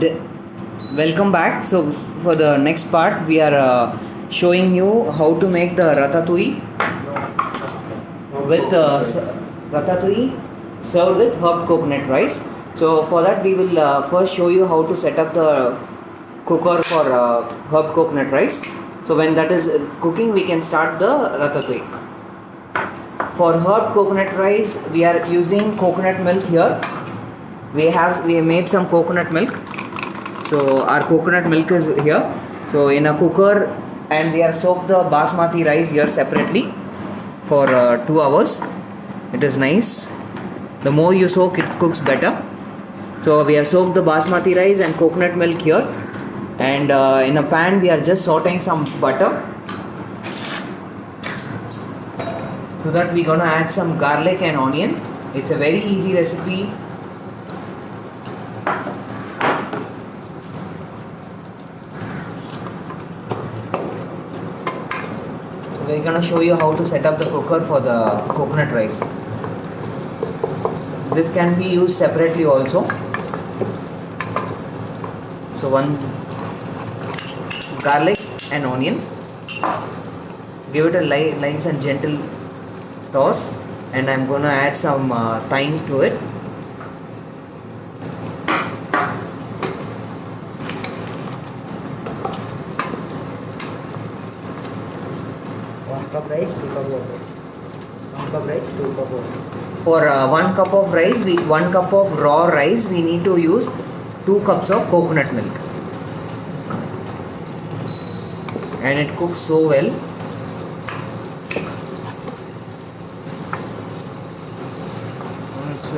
Welcome back. So for the next part, we are showing you how to make the ratatouille with ratatouille served with herb coconut rice. So for that, we will first show you how to set up the cooker for herb coconut rice. So when that is cooking, we can start the ratatouille. For herb coconut rice, we are using coconut milk here. We have made some coconut milk. So our coconut milk is here. So in a cooker, and we have soaked the basmati rice here separately for 2 hours. It is nice. The more you soak, it cooks better. So we have soaked the basmati rice and coconut milk here, and in a pan we are just sauteing some butter. So that we're gonna add some garlic and onion. It's a very easy recipe. We're gonna show you how to set up the cooker for the coconut rice. This can be used separately also. So one garlic and onion. Give it a nice and gentle toss, and I'm gonna add some thyme to it. Cup rice, 2 cup water. 1 cup rice, 2 cup water. For 1 cup of rice, 1 cup of raw rice, we need to use 2 cups of coconut milk, and it cooks so well.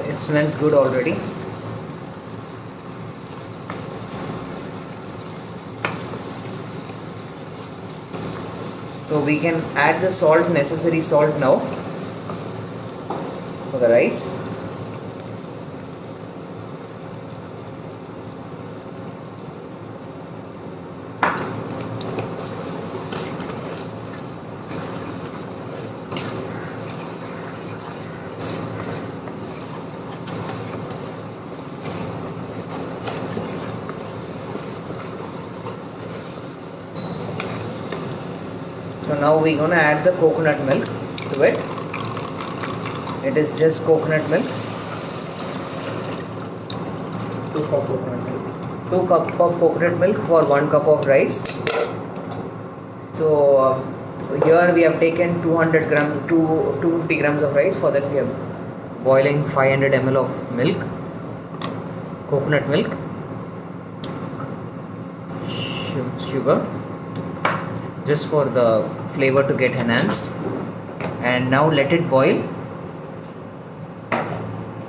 It smells good already. So we can add the necessary salt now for the rice. So now we're gonna add the coconut milk to it. It is just coconut milk. 2 cup coconut milk. 2 cup of coconut milk for 1 cup of rice. So here we have taken 250 grams of rice. For that we are boiling 500 ml of milk, coconut milk, sugar, just for the flavor to get enhanced, and now let it boil.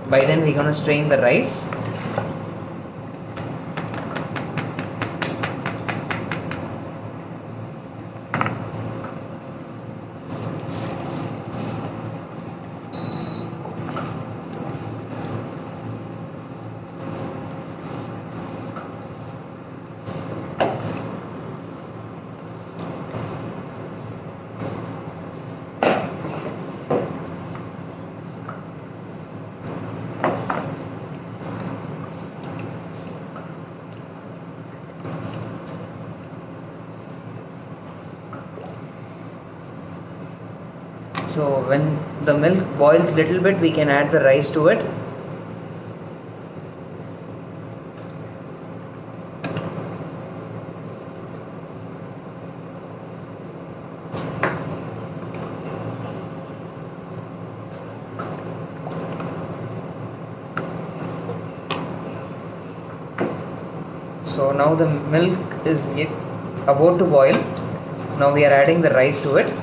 By then we're gonna strain the rice. So when the milk boils little bit, we can add the rice to it. So now the milk is about to boil. So now we are adding the rice to it.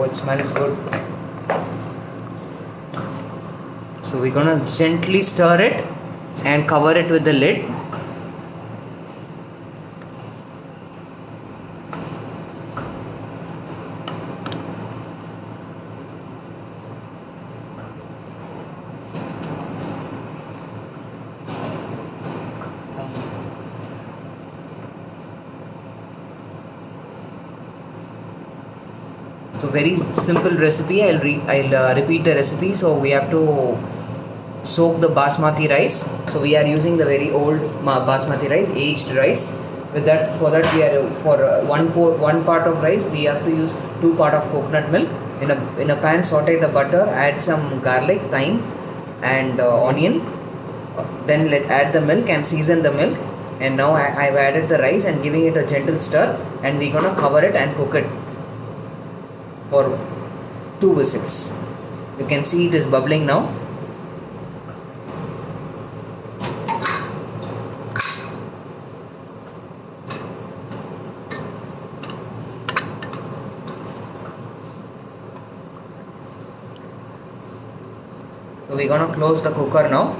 Oh, it smells good. So we're gonna gently stir it and cover it with the lid. So very simple recipe. I'll repeat the recipe. So we have to soak the basmati rice. So we are using the very old basmati rice, aged rice. With that, for that we are one part of rice we have to use 2 part of coconut milk. In a pan, saute the butter, add some garlic, thyme, and onion. Then add the milk and season the milk. And now I've added the rice and giving it a gentle stir. And we're gonna cover it and cook it for 2 whistles. You can see it is bubbling now. So we're gonna close the cooker now.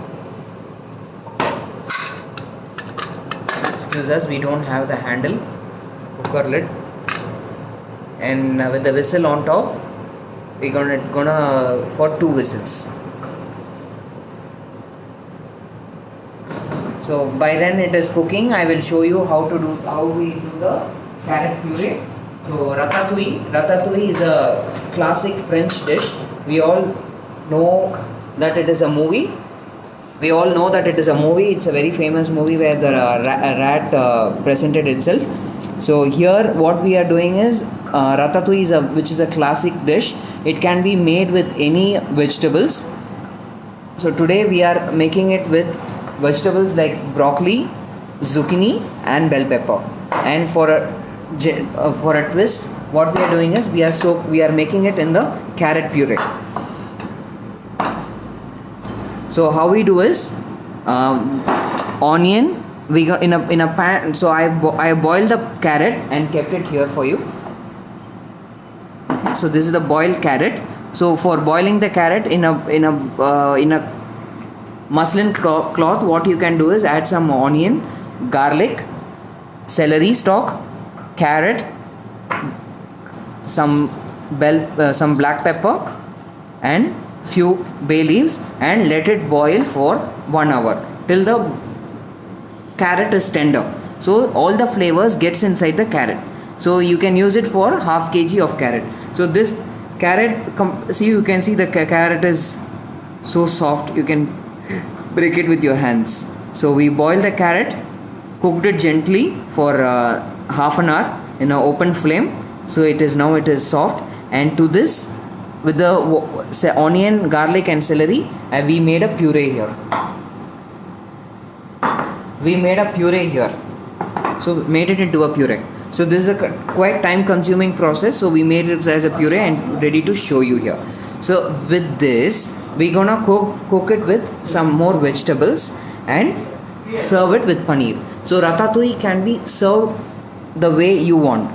Excuse us, we don't have the handle, cooker lid, and with the whistle on top, we're gonna for 2 whistles. So by then it is cooking. I will show you how we do the carrot puree. So ratatouille is a classic French dish. We all know that it is a movie. It's a very famous movie where the rat presented itself. So here what we are doing is ratatouille which is a classic dish. It can be made with any vegetables. So today we are making it with vegetables like broccoli, zucchini, and bell pepper. And for a twist, what we are doing is we are making it in the carrot puree. So how we do is onion, we go in a pan. So I boiled the carrot and kept it here for you. So this is the boiled carrot. So for boiling the carrot in a muslin cloth, what you can do is add some onion, garlic, celery stalk, carrot, some black pepper, and few bay leaves, and let it boil for 1 hour till the carrot is tender. So all the flavors gets inside the carrot. So you can use it for half kg of carrot. So this carrot, you can see the carrot is so soft, you can break it with your hands. So we boiled the carrot, cooked it gently for half an hour in an open flame. So it is soft. And to this, with the onion, garlic, and celery, we made a puree here. So made it into a puree. So this is a quite time consuming process. So we made it as a puree and ready to show you here. So with this, we're gonna cook it with some more vegetables and serve it with paneer. So ratatouille can be served the way you want.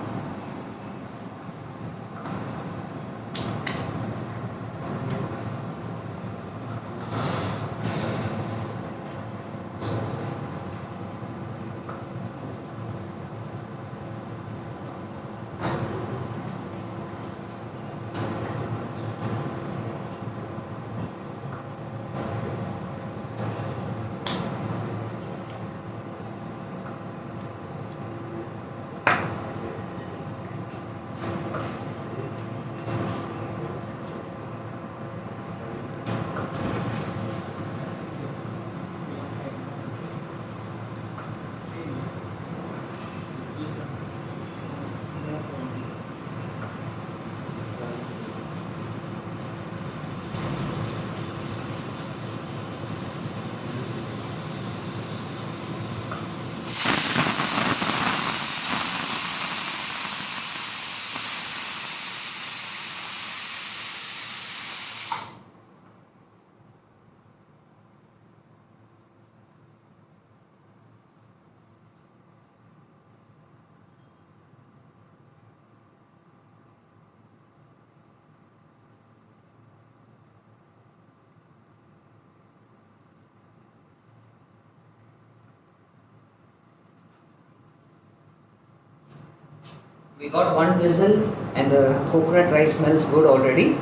We got 1 whistle and the coconut rice smells good already.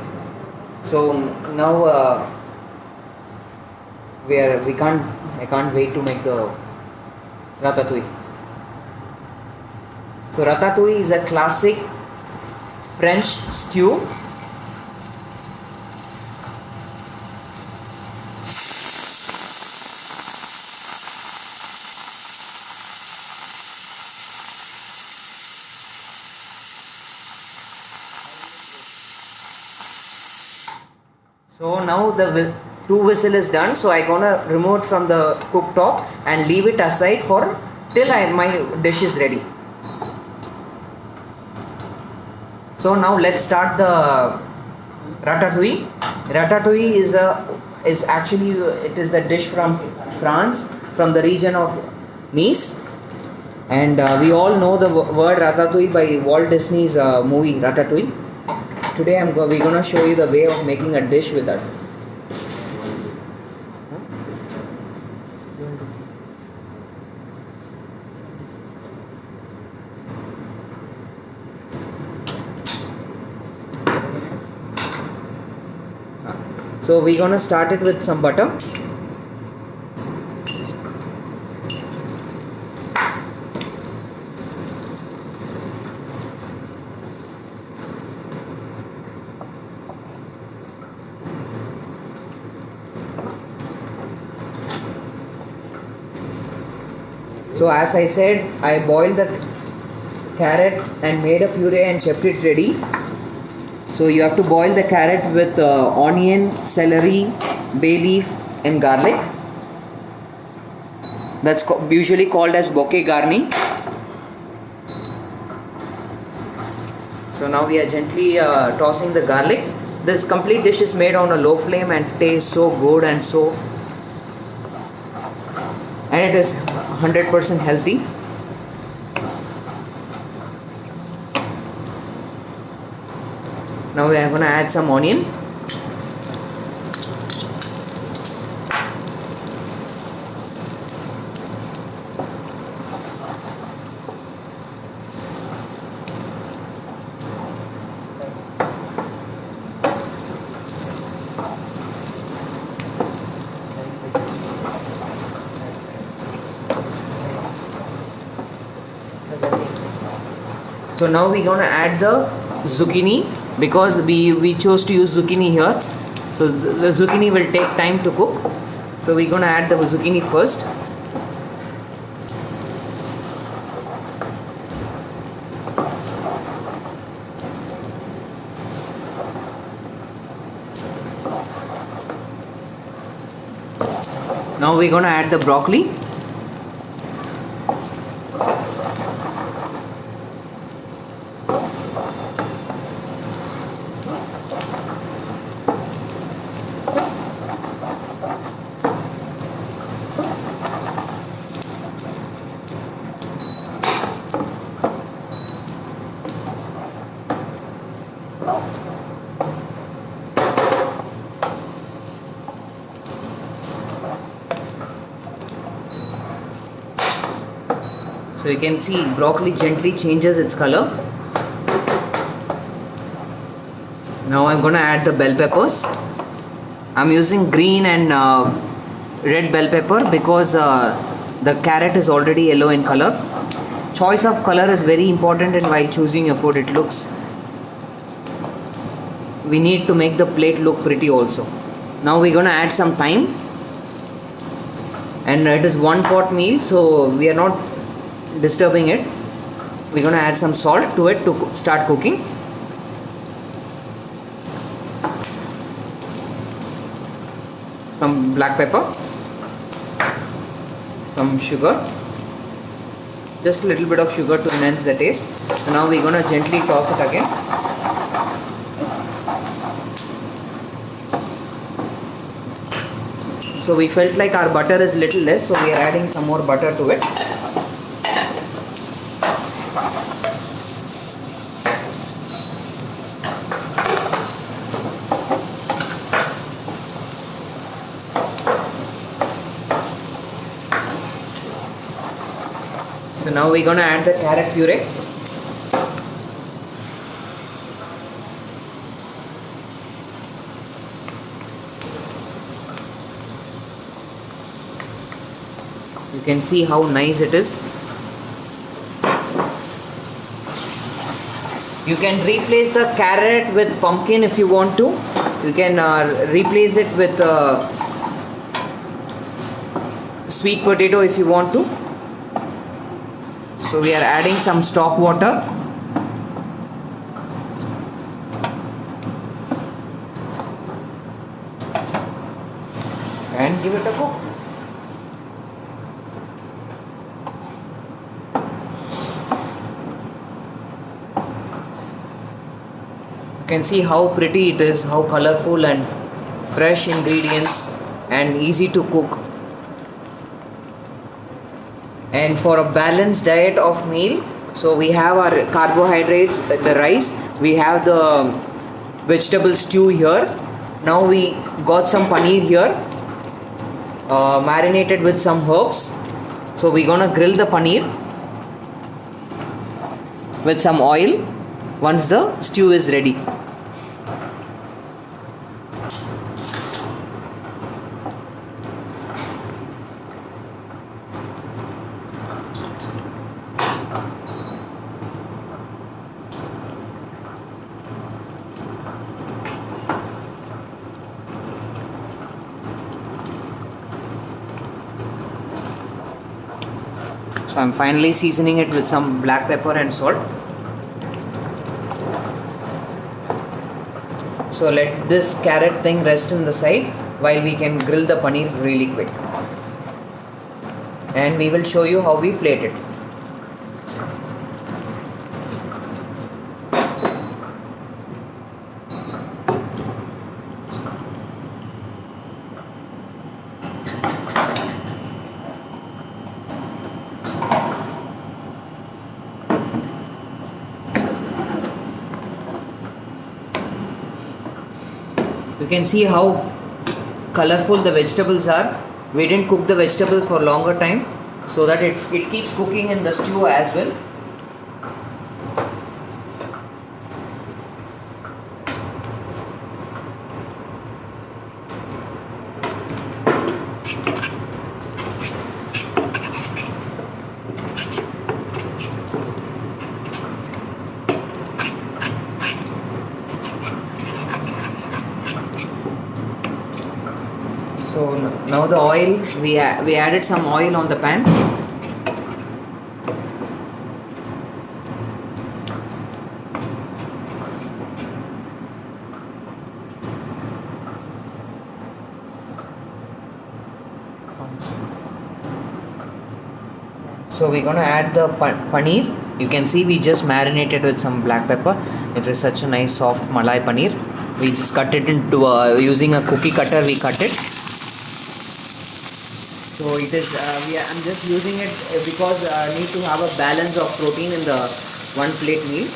So now I can't wait to make the ratatouille. So ratatouille is a classic French stew. So now the two whistle is done, so I gonna remove it from the cooktop and leave it aside for till my dish is ready. So now let's start the ratatouille. Ratatouille is actually it is the dish from France, from the region of Nice, and we all know the word ratatouille by Walt Disney's movie Ratatouille. Today we're gonna show you the way of making a dish with that. So we're gonna start it with some butter. So as I said, I boiled the carrot and made a puree and kept it ready. So you have to boil the carrot with onion, celery, bay leaf and garlic. That's usually called as bouquet garni. So now we are gently tossing the garlic. This complete dish is made on a low flame and tastes so good and it is 100% healthy. Now we are going to add some onion. So now we're going to add the zucchini, because we chose to use zucchini here. So the zucchini will take time to cook. So we're going to add the zucchini first. Now we're going to add the broccoli. So you can see broccoli gently changes its color. Now I'm going to add the bell peppers. I'm using green and red bell pepper because the carrot is already yellow in color. Choice of color is very important, and while choosing your food, we need to make the plate look pretty also. Now we're going to add some thyme, and it is one pot meal, so we are not disturbing it. We're going to add some salt to it to start cooking. Some black pepper, some sugar, just a little bit of sugar to enhance the taste. So now we're going to gently toss it again. So we felt like our butter is little less, so we are adding some more butter to it. So now we're going to add the carrot puree. You can see how nice it is. You can replace the carrot with pumpkin if you want to. You can replace it with sweet potato if you want to. So we are adding some stock water. And give it a cook. You can see how pretty it is, how colorful and fresh ingredients and easy to cook. And for a balanced diet of meal, so we have our carbohydrates, the rice, we have the vegetable stew here. Now we got some paneer here, marinated with some herbs. So we're gonna grill the paneer with some oil once the stew is ready. So I'm finally seasoning it with some black pepper and salt. So let this carrot thing rest in the side while we can grill the paneer really quick. And we will show you how we plate it. You can see how colorful the vegetables are. We didn't cook the vegetables for longer time so that it keeps cooking in the stew as well. So now the oil, we added some oil on the pan. So we're gonna add the paneer. You can see we just marinated with some black pepper. It is such a nice soft malai paneer. We just cut it into using a cookie cutter. We cut it. So it is. I'm just using it because I need to have a balance of protein in the one plate meal.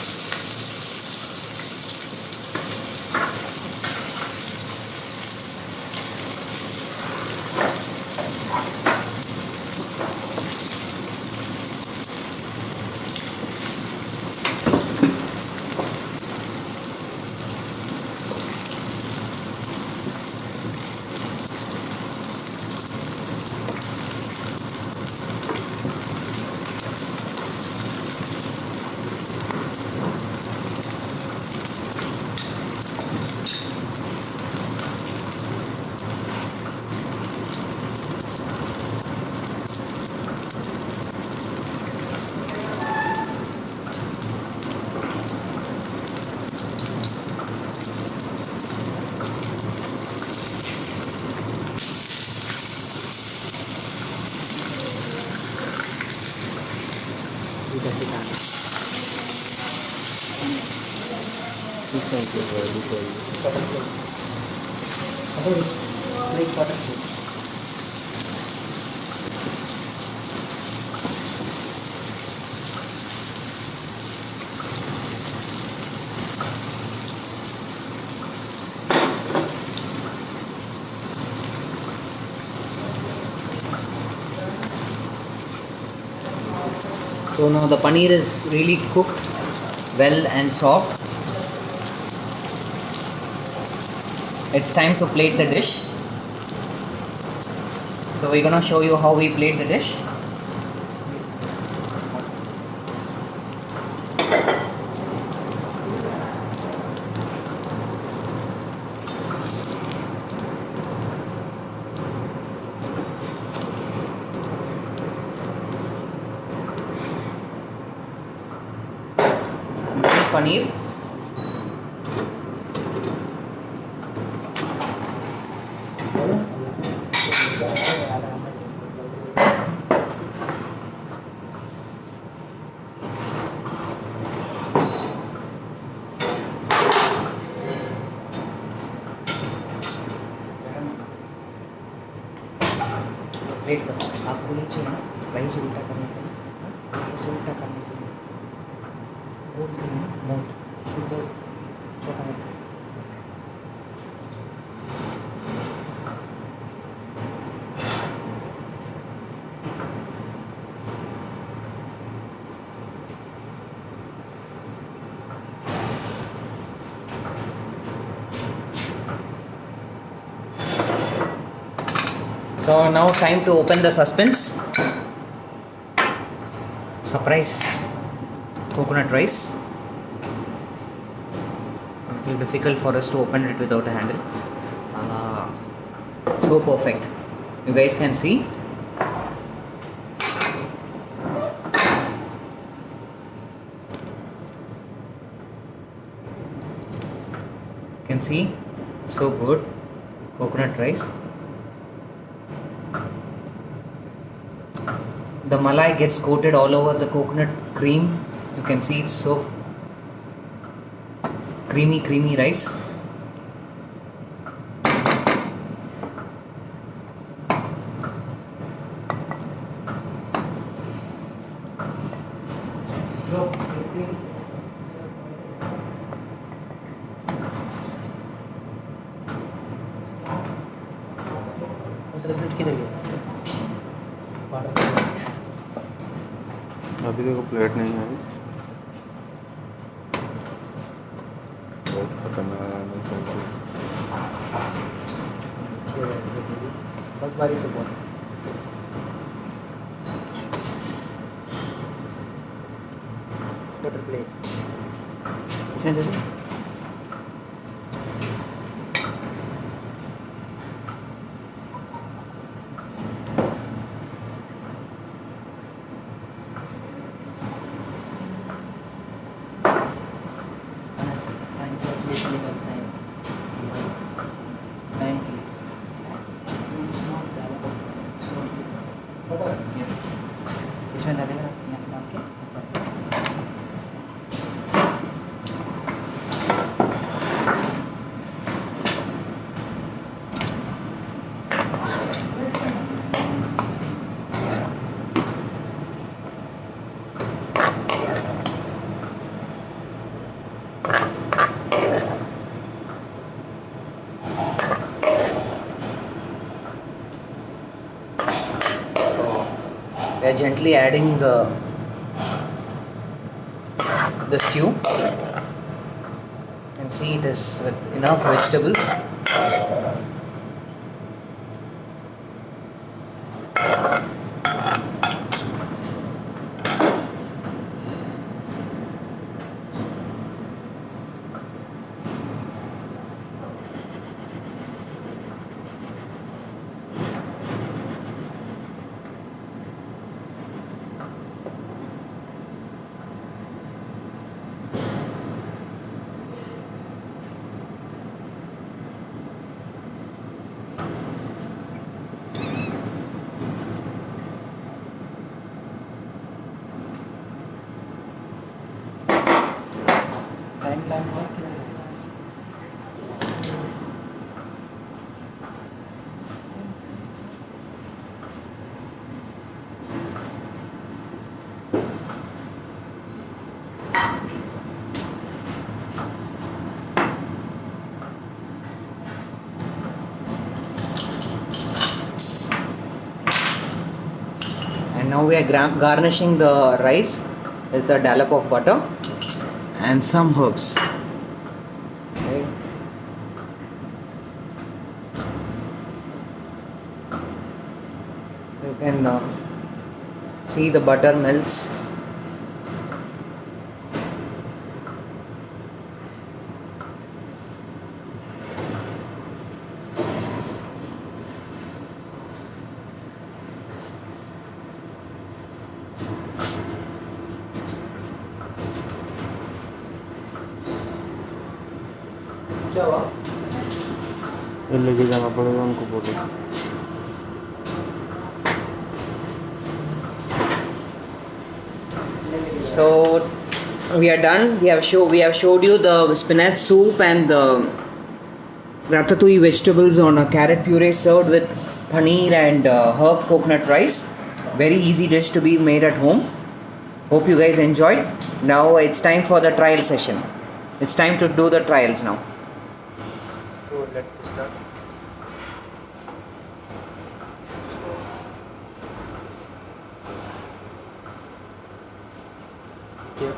So now the paneer is really cooked well and soft. It's time to plate the dish. So we're gonna show you how we plate the dish. paneer. Wait करो, आपको नीचे है rice उल्टा करने के लिए, rice उल्टा करने के लिए बोर्ड के लिए मोड शुड बोर्ड छोटा मोटा। So now time to open the suspense. Surprise coconut rice. It will be difficult for us to open it without a handle. So perfect. You guys can see. You can see, so good coconut rice. The malai gets coated all over the coconut cream. You can see it's so creamy rice. अभी देखो plate नहीं आई, बहुत खतरनाक चल रही है। बस बारी से बोल बटर प्लेट इसमें डालेगा डाल के We are gently adding the stew. You can see it is with enough vegetables. Time और क्या And now we are garnishing the rice with a dollop of butter and some herbs. Okay. You can see the butter melts. ये लेके जाना पड़ेगा उनको बोलो। So we are done. We have showed you the spinach soup and the ratatouille vegetables on a carrot puree served with paneer and herb coconut rice. Very easy dish to be made at home. Hope you guys enjoyed. Now it's time for the trial session. It's time to do the trials now. So let's start. Yeah.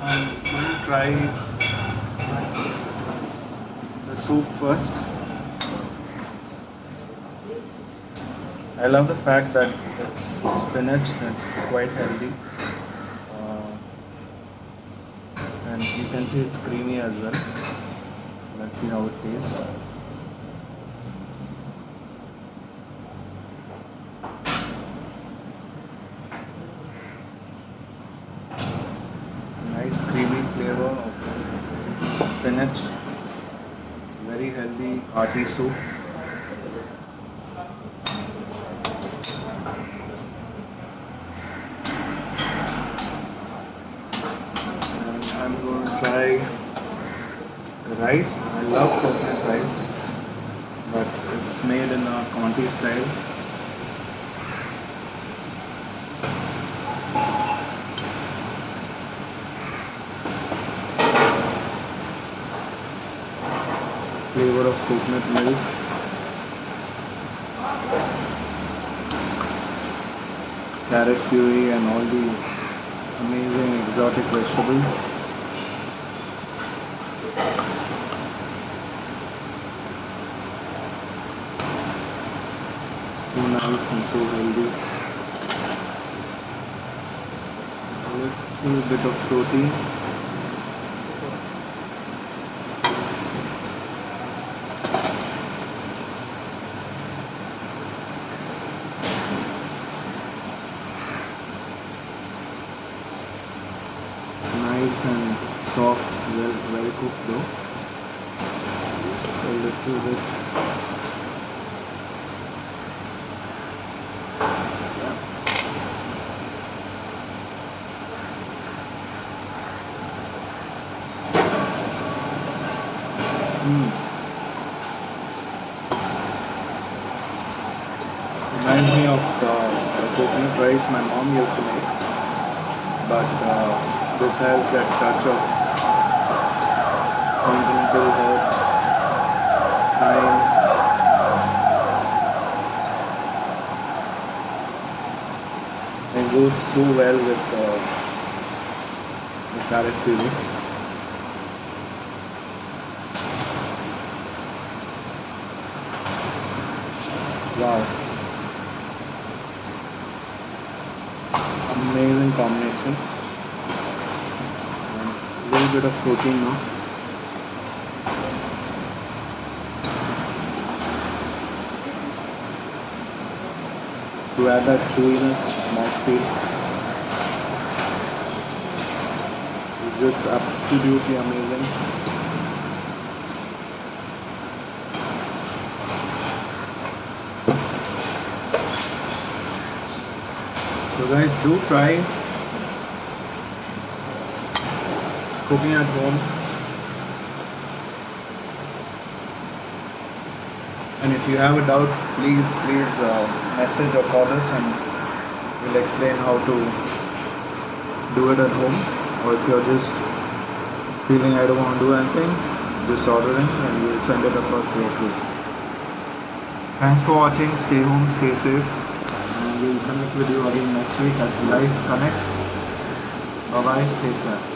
I'm going to try the soup first. I love the fact that it's spinach, it's quite healthy. And you can see it's creamy as well. Let's see how it tastes. Nice creamy flavor of spinach. It's very healthy, hearty soup. And I'm going to try the rice. I love coconut rice, but it's made in a Conti style. Flavor of coconut milk. Carrot puree and all the amazing exotic vegetables. So nice and so healthy. A little bit of protein. It's nice and soft, well cooked though. Just a little bit. Reminds me of the coconut rice my mom used to make, but this has that touch of continental herbs, thyme, and goes so well with the carrot puree. Wow. Amazing combination. And a little bit of protein now. To add that chewiness, mouthfeel. It's just absolutely amazing. So guys, do try cooking at home, and if you have a doubt, please message or call us and we'll explain how to do it at home. Or if you're just feeling I don't want to do anything, just order in and we'll send it across to your place. Thanks for watching. Stay home, stay safe. We'll connect with you again next week at Life Connect. Bye bye, take care.